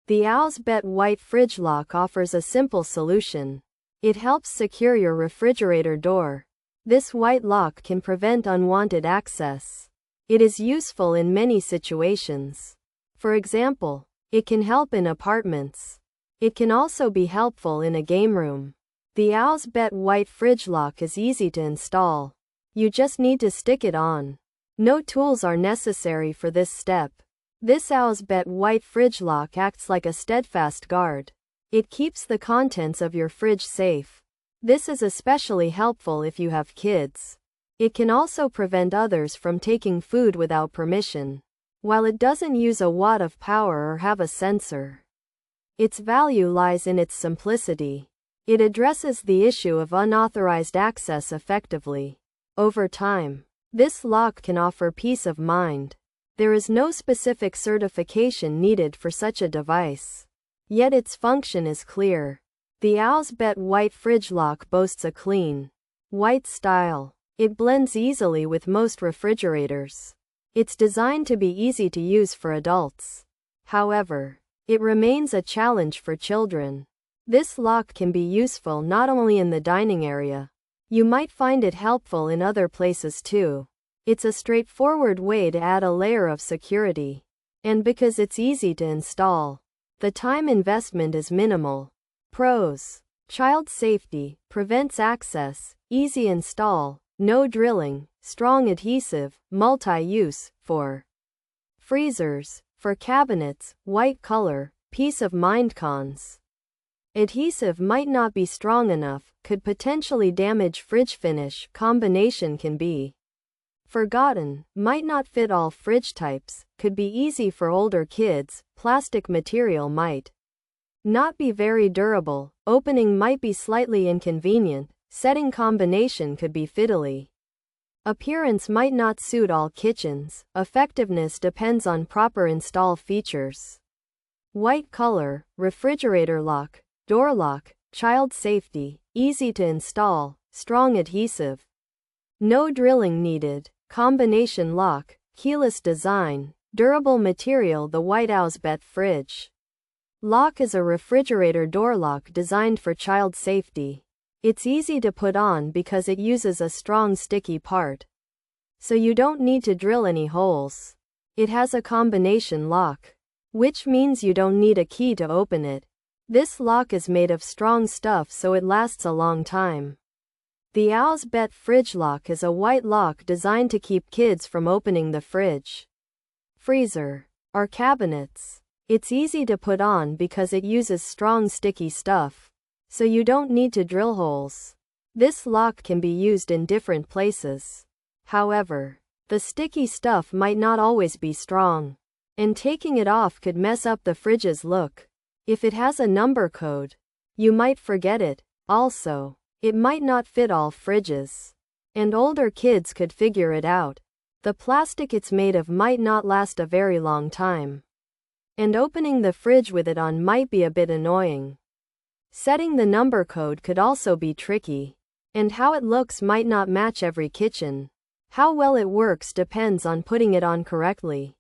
The AosBet White Fridge Lock offers a simple solution. It helps secure your refrigerator door. This white lock can prevent unwanted access. It is useful in many situations. For example, it can help in apartments. It can also be helpful in a game room. The AosBet White Fridge Lock is easy to install. You just need to stick it on. No tools are necessary for this step. This AosBet White Fridge Lock acts like a steadfast guard. It keeps the contents of your fridge safe. This is especially helpful if you have kids. It can also prevent others from taking food without permission. While it doesn't use a watt of power or have a sensor, its value lies in its simplicity. It addresses the issue of unauthorized access effectively. Over time, this lock can offer peace of mind. There is no specific certification needed for such a device. Yet its function is clear. The AosBet White Fridge Lock boasts a clean, white style. It blends easily with most refrigerators. It's designed to be easy to use for adults. However, it remains a challenge for children. This lock can be useful not only in the dining area. You might find it helpful in other places too. It's a straightforward way to add a layer of security. And because it's easy to install, the time investment is minimal. Pros: child safety, prevents access, easy install, no drilling, strong adhesive, multi-use, for freezers, for cabinets, white color, peace of mind. Cons: adhesive might not be strong enough, could potentially damage fridge finish. Combination can be forgotten, might not fit all fridge types, could be easy for older kids. Plastic material might not be very durable, opening might be slightly inconvenient, setting combination could be fiddly. Appearance might not suit all kitchens, effectiveness depends on proper install features. White color, refrigerator lock, door lock, child safety, easy to install, strong adhesive. No drilling needed. Combination lock, keyless design, durable material. The white AosBet Fridge Lock is a refrigerator door lock designed for child safety. It's easy to put on because it uses a strong sticky part, so you don't need to drill any holes. It has a combination lock, which means you don't need a key to open it. This lock is made of strong stuff so it lasts a long time. The AosBet Fridge Lock is a white lock designed to keep kids from opening the fridge, freezer, or cabinets. It's easy to put on because it uses strong sticky stuff, so you don't need to drill holes. This lock can be used in different places. However, the sticky stuff might not always be strong, and taking it off could mess up the fridge's look. If it has a number code, you might forget it. Also, it might not fit all fridges, and older kids could figure it out. The plastic it's made of might not last a very long time, and opening the fridge with it on might be a bit annoying. Setting the number code could also be tricky, and how it looks might not match every kitchen. How well it works depends on putting it on correctly.